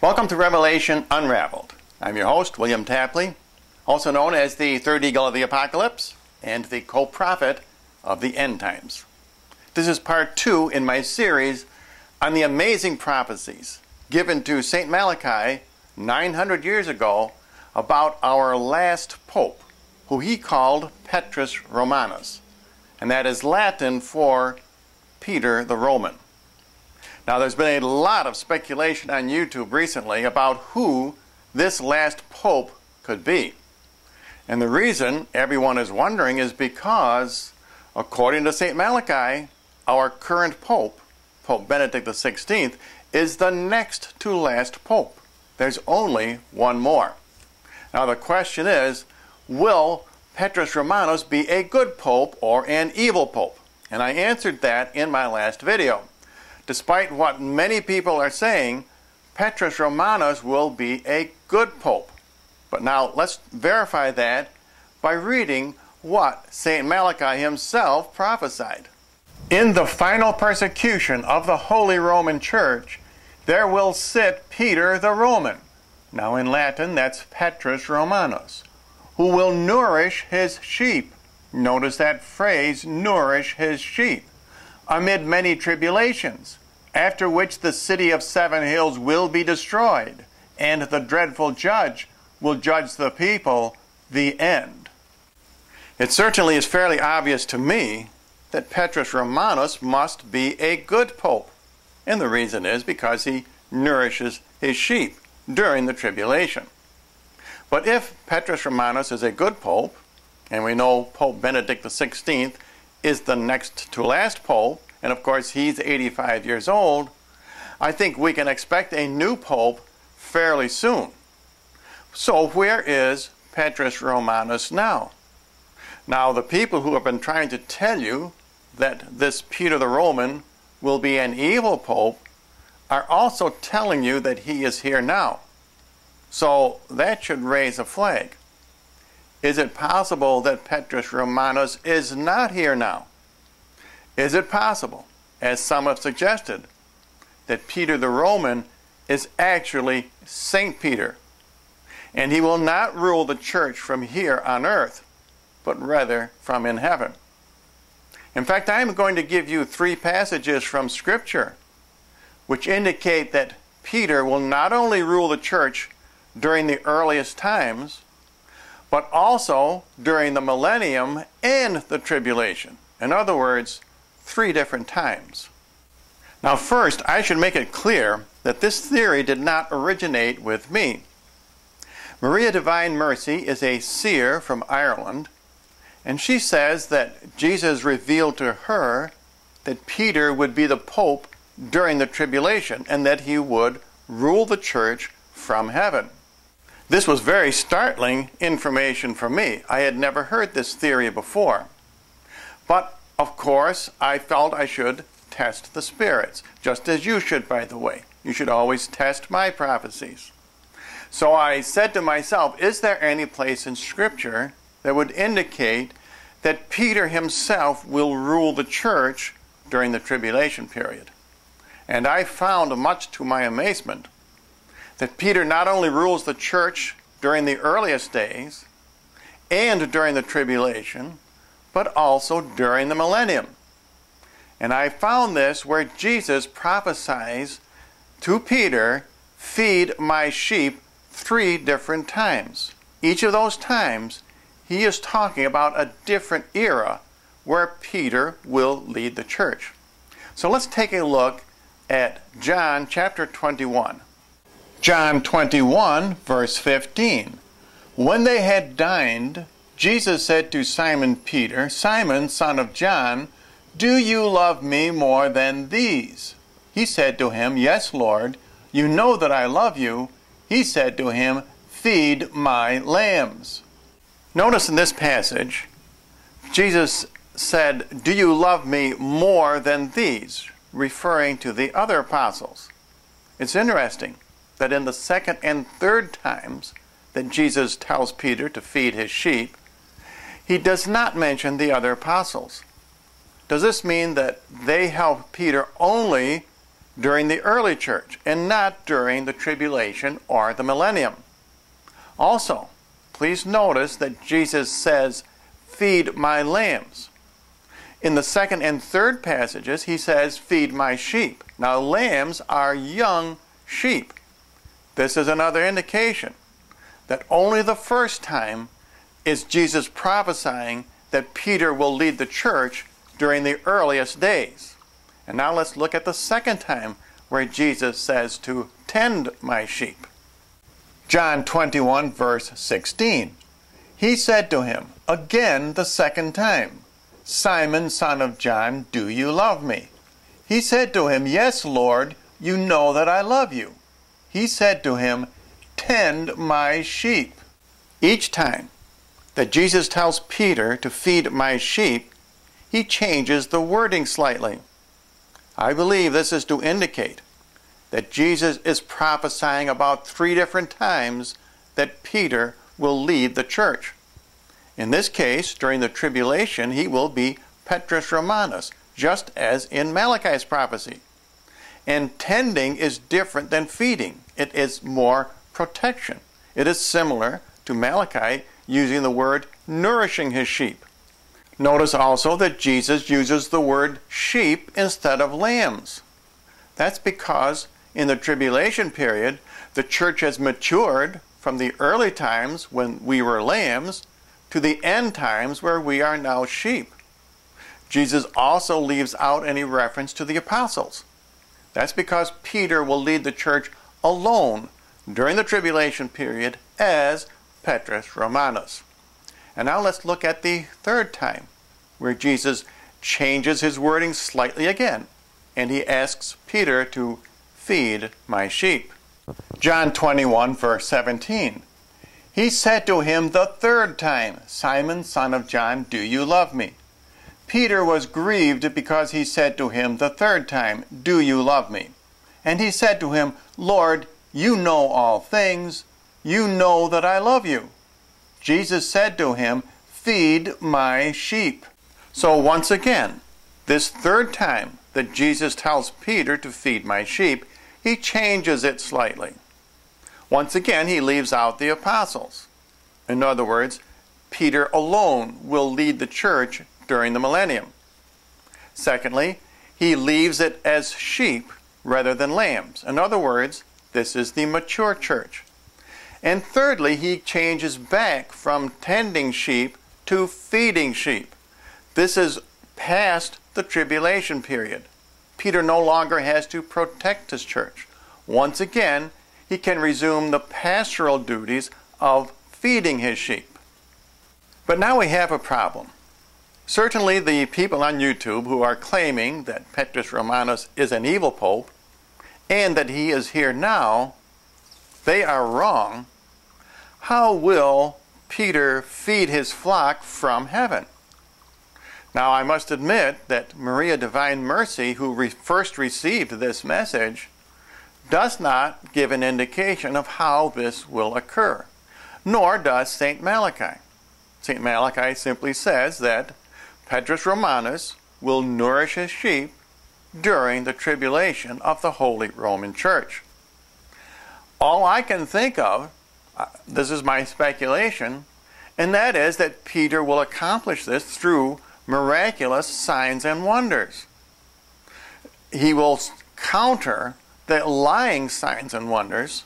Welcome to Revelation Unraveled. I'm your host, William Tapley, also known as the third eagle of the apocalypse and the co-prophet of the end times. This is part 2 in my series on the amazing prophecies given to St. Malachi 900 years ago about our last pope, who he called Petrus Romanus, and that is Latin for Peter the Roman. Now, there's been a lot of speculation on YouTube recently about who this last pope could be. And the reason everyone is wondering is because, according to St. Malachi, our current pope, Pope Benedict XVI, is the next to last pope. There's only one more. Now, the question is, will Petrus Romanus be a good pope or an evil pope? And I answered that in my last video. Despite what many people are saying, Petrus Romanus will be a good pope. But now let's verify that by reading what St. Malachi himself prophesied. In the final persecution of the Holy Roman Church, there will sit Peter the Roman. Now in Latin, that's Petrus Romanus, who will nourish his sheep. Notice that phrase, nourish his sheep, amid many tribulations, after which the city of 7 hills will be destroyed, and the dreadful judge will judge the people, the end. It certainly is fairly obvious to me that Petrus Romanus must be a good pope, and the reason is because he nourishes his sheep during the tribulation. But if Petrus Romanus is a good pope, and we know Pope Benedict XVI is the next to last pope, and of course he's 85 years old, I think we can expect a new pope fairly soon. So where is Petrus Romanus now? Now, the people who have been trying to tell you that this Peter the Roman will be an evil pope are also telling you that he is here now. So that should raise a flag. Is it possible that Petrus Romanus is not here now? Is it possible, as some have suggested, that Peter the Roman is actually Saint Peter, and he will not rule the church from here on earth, but rather from in heaven? In fact, I'm going to give you 3 passages from Scripture which indicate that Peter will not only rule the church during the earliest times, but also during the millennium and the tribulation. In other words, 3 different times. Now first, I should make it clear that this theory did not originate with me. Maria Divine Mercy is a seer from Ireland, and she says that Jesus revealed to her that Peter would be the pope during the tribulation and that he would rule the church from heaven. This was very startling information for me. I had never heard this theory before. But, of course, I felt I should test the spirits, just as you should, by the way. You should always test my prophecies. So I said to myself, is there any place in Scripture that would indicate that Peter himself will rule the church during the tribulation period? And I found, much to my amazement, that Peter not only rules the church during the earliest days and during the tribulation, but also during the millennium. And I found this where Jesus prophesies to Peter, feed my sheep, 3 different times. Each of those times, he is talking about a different era where Peter will lead the church. So let's take a look at John chapter 21. John 21, verse 15. When they had dined, Jesus said to Simon Peter, Simon, son of John, do you love me more than these? He said to him, Yes, Lord, you know that I love you. He said to him, Feed my lambs. Notice in this passage, Jesus said, Do you love me more than these? Referring to the other apostles. It's interesting that in the second and third times that Jesus tells Peter to feed his sheep, he does not mention the other apostles. Does this mean that they help Peter only during the early church and not during the tribulation or the millennium. Also, please notice that Jesus says, "Feed my lambs." In the second and third passages, he says, "Feed my sheep." Now, lambs are young sheep. This is another indication that only the first time is Jesus prophesying that Peter will lead the church during the earliest days. And now let's look at the second time where Jesus says to tend my sheep. John 21, verse 16. He said to him again the second time, "Simon, son of John, do you love me?" He said to him, "Yes, Lord, you know that I love you." He said to him, "Tend my sheep." Each time that Jesus tells Peter to feed my sheep, he changes the wording slightly. I believe this is to indicate that Jesus is prophesying about 3 different times that Peter will lead the church. In this case, during the tribulation, he will be Petrus Romanus, just as in Malachi's prophecy. And tending is different than feeding. It is more protection. It is similar to Malachi using the word nourishing his sheep. Notice also that Jesus uses the word sheep instead of lambs. That's because in the tribulation period, the church has matured from the early times when we were lambs to the end times where we are now sheep. Jesus also leaves out any reference to the apostles. That's because Peter will lead the church alone during the tribulation period as Petrus Romanus. And now let's look at the third time where Jesus changes his wording slightly again, and he asks Peter to feed my sheep. John 21, verse 17. He said to him the third time, "Simon, son of John, do you love me?" Peter was grieved because he said to him the third time, "Do you love me?" And he said to him, "Lord, you know all things. You know that I love you." Jesus said to him, "Feed my sheep." So once again, this third time that Jesus tells Peter to feed my sheep, he changes it slightly. Once again, he leaves out the apostles. In other words, Peter alone will lead the church during the millennium. Secondly, he leaves it as sheep rather than lambs. In other words, this is the mature church. And thirdly, he changes back from tending sheep to feeding sheep. This is past the tribulation period. Peter no longer has to protect his church. Once again, he can resume the pastoral duties of feeding his sheep. But now we have a problem. Certainly the people on YouTube who are claiming that Petrus Romanus is an evil pope and that he is here now, they are wrong. How will Peter feed his flock from heaven? Now, I must admit that Maria Divine Mercy, who first received this message, does not give an indication of how this will occur, nor does St. Malachi. St. Malachi simply says that Petrus Romanus will nourish his sheep during the tribulation of the Holy Roman Church. All I can think of, this is my speculation, and that is that Peter will accomplish this through miraculous signs and wonders. He will counter the lying signs and wonders,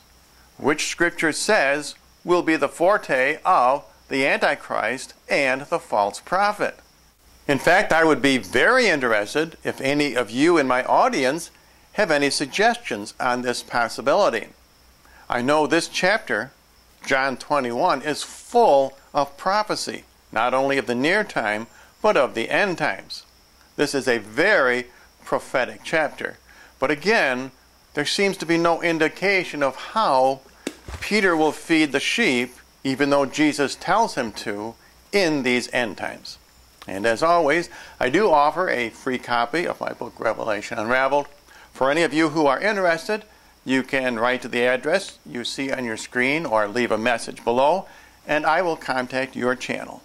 which Scripture says will be the forte of the Antichrist and the false prophet. In fact, I would be very interested if any of you in my audience have any suggestions on this possibility. I know this chapter, John 21, is full of prophecy, not only of the near time, but of the end times. This is a very prophetic chapter. But again, there seems to be no indication of how Peter will feed the sheep, even though Jesus tells him to, in these end times. And as always, I do offer a free copy of my book, Revelation Unraveled. For any of you who are interested, you can write to the address you see on your screen or leave a message below, and I will contact your channel.